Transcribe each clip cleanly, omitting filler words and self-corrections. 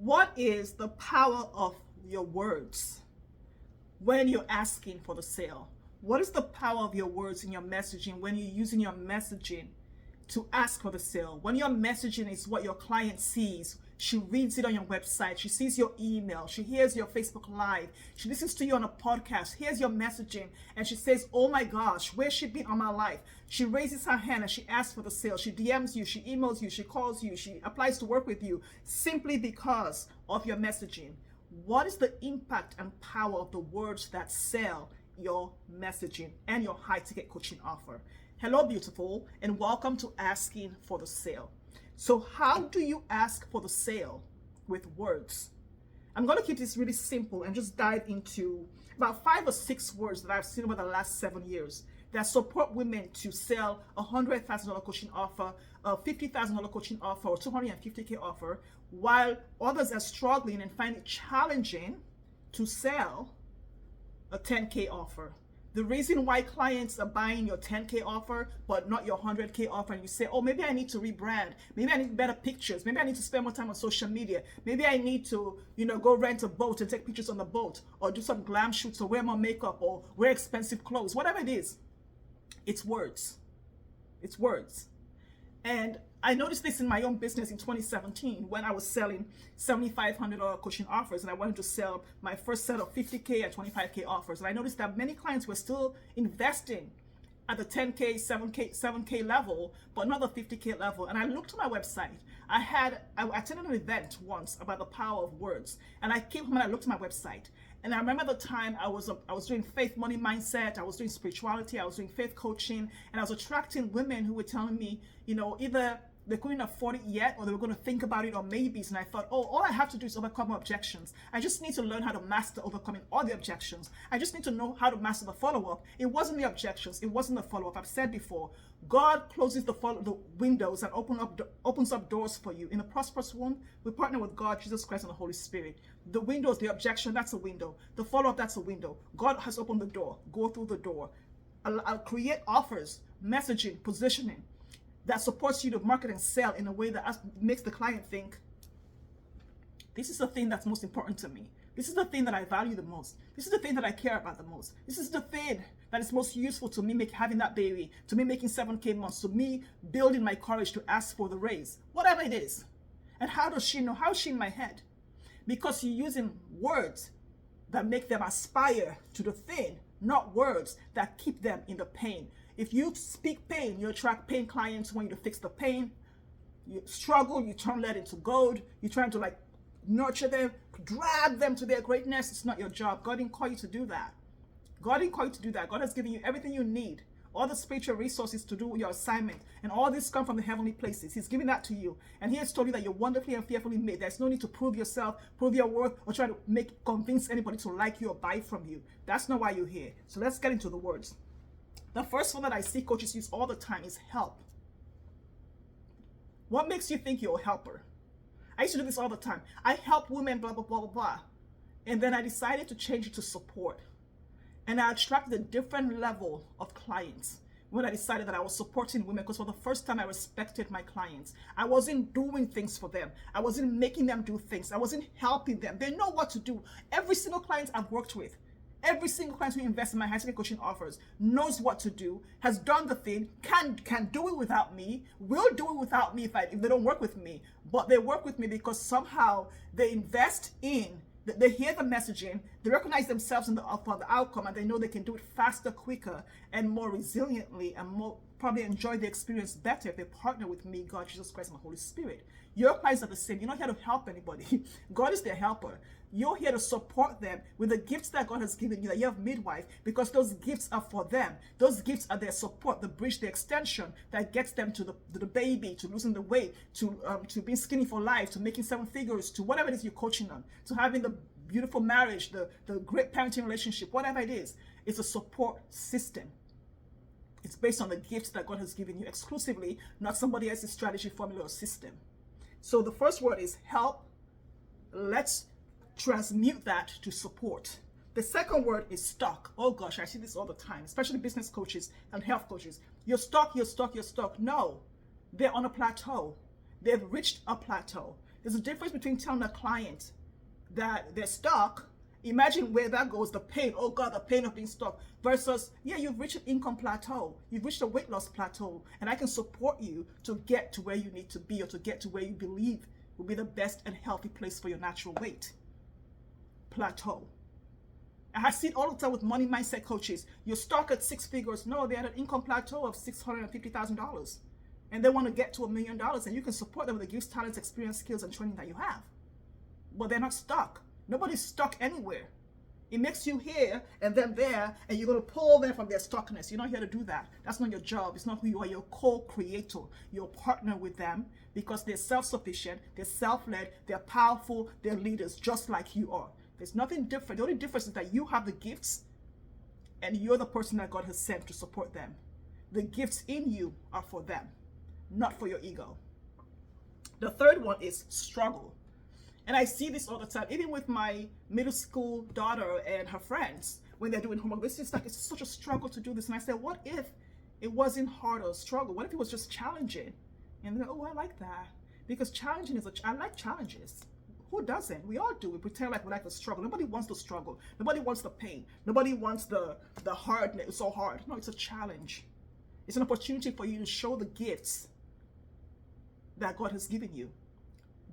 What is the power of your words when you're asking for the sale? What is the power of your words in your messaging when you're using your messaging to ask for the sale? When your messaging is what your client sees, she reads it on your website, she sees your email, she hears your Facebook Live, she listens to you on a podcast, hears your messaging, and she says, oh my gosh, where's she been all my life? She raises her hand and she asks for the sale. She DMs you, she emails you, she calls you, she applies to work with you simply because of your messaging. What is the impact and power of the words that sell your messaging and your high-ticket coaching offer? Hello, beautiful, and welcome to Asking for the Sale. So how do you ask for the sale with words? I'm going to keep this really simple and just dive into about 5 or 6 words that I've seen over the last 7 years that support women to sell a $100,000 coaching offer, a $50,000 coaching offer, or $250K offer, while others are struggling and find it challenging to sell a 10K offer. The reason why clients are buying your 10K offer but not your 100K offer, and you say, oh, maybe I need to rebrand, maybe I need better pictures, maybe I need to spend more time on social media, maybe I need to, go rent a boat and take pictures on the boat, or do some glam shoots, or wear more makeup, or wear expensive clothes, whatever it is. It's words. It's words. And I noticed this in my own business in 2017 when I was selling $7,500 coaching offers, and I wanted to sell my first set of 50K and 25K offers. And I noticed that many clients were still investing at the 10K, 7K level, but not the 50K level. And I looked at my website. I attended an event once about the power of words, and I came home and I looked at my website. And I remember the time I was doing faith, money, mindset, I was doing spirituality, I was doing faith coaching, and I was attracting women who were telling me, either they couldn't afford it yet, or they were going to think about it, or maybes. And I thought, oh, all I have to do is overcome objections. I just need to learn how to master overcoming all the objections. I just need to know how to master the follow-up. It wasn't the objections. It wasn't the follow-up. I've said before, God closes the windows and opens up doors for you. In a prosperous womb, we partner with God, Jesus Christ, and the Holy Spirit. The windows, the objection, that's a window. The follow-up, that's a window. God has opened the door. Go through the door. I'll create offers, messaging, positioning that supports you to market and sell in a way that makes the client think, this is the thing that's most important to me. This is the thing that I value the most. This is the thing that I care about the most. This is the thing that is most useful to me having that baby, to me making 7K months, to me building my courage to ask for the raise, whatever it is. And how does she know? How is she in my head? Because you're using words that make them aspire to the thing, not words that keep them in the pain. If you speak pain, you attract pain clients who want you to fix the pain. You struggle, you turn lead into gold. You're trying to nurture them, drag them to their greatness. It's not your job. God didn't call you to do that. God didn't call you to do that. God has given you everything you need, all the spiritual resources to do your assignment, and all this come from the heavenly places. He's giving that to you, and He has told you that you're wonderfully and fearfully made. There's no need to prove yourself, prove your worth, or try to convince anybody to like you or buy from you. That's not why you're here. So let's get into the words. The first one that I see coaches use all the time is help. What makes you think you're a helper? I used to do this all the time. I help women, blah, blah, blah, blah, blah. And then I decided to change it to support. And I attracted a different level of clients when I decided that I was supporting women, because for the first time I respected my clients. I wasn't doing things for them. I wasn't making them do things. I wasn't helping them. They know what to do. Every single client I've worked with, every single client who invests in my high-ticket coaching offers knows what to do, has done the thing, can do it without me, will do it without me if they don't work with me. But they work with me because somehow they invest in, they hear the messaging, they recognize themselves in the outcome, and they know they can do it faster, quicker, and more resiliently, and more probably enjoy the experience better if they partner with me, God, Jesus Christ, and the Holy Spirit. Your clients are the same. You're not here to help anybody. God is their helper. You're here to support them with the gifts that God has given you, that you have midwife, because those gifts are for them. Those gifts are their support, the bridge, the extension that gets them to the baby, to losing the weight, to being skinny for life, to making 7 figures, to whatever it is you're coaching on, to having the beautiful marriage, the great parenting relationship, whatever it is. It's a support system. It's based on the gifts that God has given you exclusively, not somebody else's strategy, formula, or system. So the first word is help. Let's transmute that to support. The second word is stuck. Oh gosh, I see this all the time, especially business coaches and health coaches. You're stuck, you're stuck, you're stuck. No, they're on a plateau. They've reached a plateau. There's a difference between telling a client that they're stuck. Imagine where that goes, the pain, oh God, the pain of being stuck, versus, yeah, you've reached an income plateau, you've reached a weight loss plateau, and I can support you to get to where you need to be, or to get to where you believe will be the best and healthy place for your natural weight. Plateau. I see it all the time with money mindset coaches. You're stuck at 6 figures. No, they're at an income plateau of $650,000. And they want to get to $1 million, and you can support them with the gifts, talents, experience, skills, and training that you have. But they're not stuck. Nobody's stuck anywhere. It makes you here and then there, and you're going to pull them from their stuckness. You're not here to do that. That's not your job. It's not who you are. You're a co-creator. You're a partner with them because they're self-sufficient, they're self-led, they're powerful, they're leaders, just like you are. There's nothing different. The only difference is that you have the gifts, and you're the person that God has sent to support them. The gifts in you are for them, not for your ego. The third one is struggle. And I see this all the time, even with my middle school daughter and her friends, when they're doing homework. This is like, it's such a struggle to do this. And I said, what if it wasn't hard or a struggle? What if it was just challenging? And they're like, oh, I like that. Because challenging is I like challenges. Who doesn't? We all do. We pretend like we like the struggle. Nobody wants the struggle. Nobody wants the pain. Nobody wants the hardness. It's so hard. No, it's a challenge. It's an opportunity for you to show the gifts that God has given you.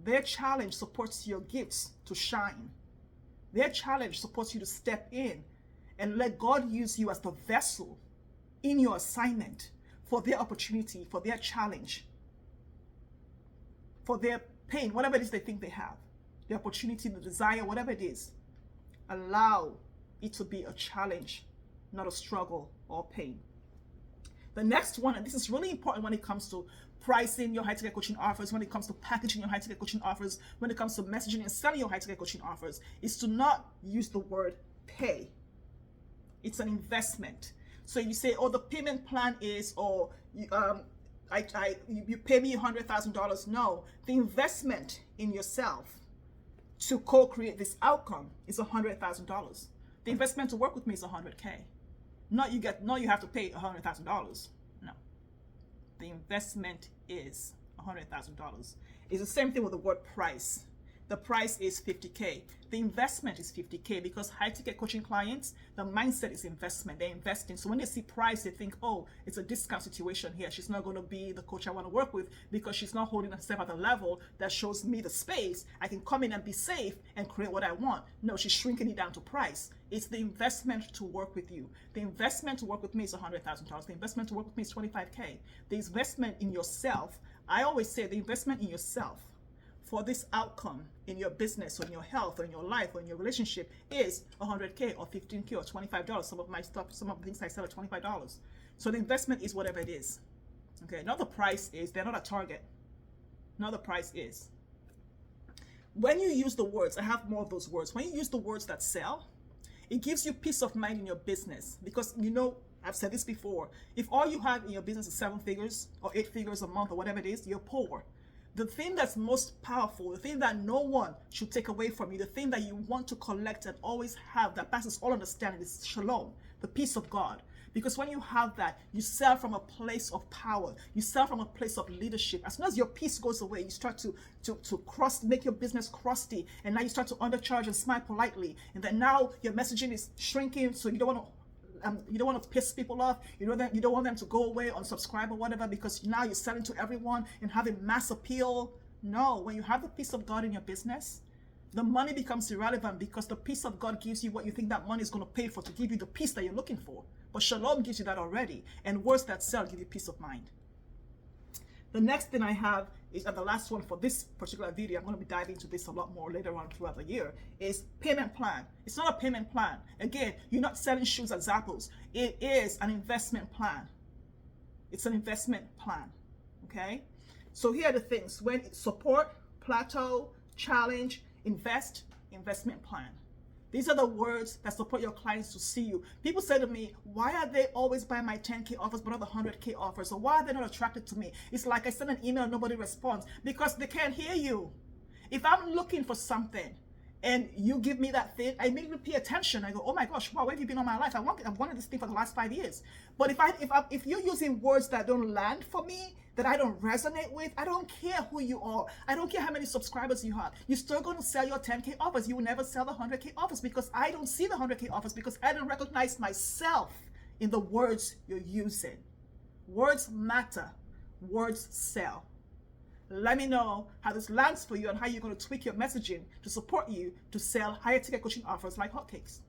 Their challenge supports your gifts to shine. Their challenge supports you to step in and let God use you as the vessel in your assignment for their opportunity, for their challenge, for their pain, whatever it is they think they have, the opportunity, the desire, whatever it is. Allow it to be a challenge, not a struggle or pain. The next one, and this is really important when it comes to pricing your high-ticket coaching offers, when it comes to packaging your high-ticket coaching offers, when it comes to messaging and selling your high-ticket coaching offers, is to not use the word pay. It's an investment. So you say, oh, the payment plan is, or you pay me $100,000. No, the investment in yourself to co-create this outcome is $100,000. The investment to work with me is $100K. Not you have to pay $100,000. No. The investment is $100,000. It's the same thing with the word price. The price is $50K. The investment is $50K because high ticket coaching clients, the mindset is investment. They're investing. So when they see price, they think, oh, it's a discount situation here. She's not going to be the coach I want to work with because she's not holding herself at a level that shows me the space. I can come in and be safe and create what I want. No, she's shrinking it down to price. It's the investment to work with you. The investment to work with me is $100,000. The investment to work with me is $25K. The investment in yourself, I always say the investment in yourself for this outcome in your business or in your health or in your life or in your relationship is $100K or $15K or $25. Some of my stuff, some of the things I sell are $25. So the investment is whatever it is. Okay, not the price is, they're not a target. Not the price is. When you use the words, I have more of those words. When you use the words that sell, it gives you peace of mind in your business because, you know, I've said this before. If all you have in your business is 7 figures or 8 figures a month or whatever it is, you're poor. The thing that's most powerful, the thing that no one should take away from you, the thing that you want to collect and always have that passes all understanding is shalom, the peace of God. Because when you have that, you sell from a place of power. You sell from a place of leadership. As soon as your peace goes away, you start to make your business crusty. And now you start to undercharge and smile politely. And then now your messaging is shrinking, so you don't want to piss people off. You don't want them to go away, unsubscribe or whatever, because now you're selling to everyone and having mass appeal. No, when you have the peace of God in your business, the money becomes irrelevant because the peace of God gives you what you think that money is going to pay for, to give you the peace that you're looking for. But shalom gives you that already, and words that sell give you peace of mind. The next thing I have is, and the last one for this particular video, I'm going to be diving into this a lot more later on throughout the year, is payment plan. It's not a payment plan. Again, you're not selling shoes at Zappos. It is an investment plan. It's an investment plan, okay? So here are the things. When support, plateau, challenge, invest, investment plan. These are the words that support your clients to see you. People say to me, why are they always buying my 10K offers but not the 100K offers? Or why are they not attracted to me? It's like I send an email and nobody responds because they can't hear you. If I'm looking for something and you give me that thing, I immediately pay attention. I go, oh my gosh, wow, where have you been all my life? I've wanted this thing for the last 5 years. But if you're using words that don't land for me, that I don't resonate with, I don't care who you are. I don't care how many subscribers you have. You're still going to sell your 10K offers. You will never sell the 100K offers, because I don't see the 100K offers, because I don't recognize myself in the words you're using. Words matter. Words sell. Let me know how this lands for you and how you're going to tweak your messaging to support you to sell higher ticket coaching offers like hotcakes.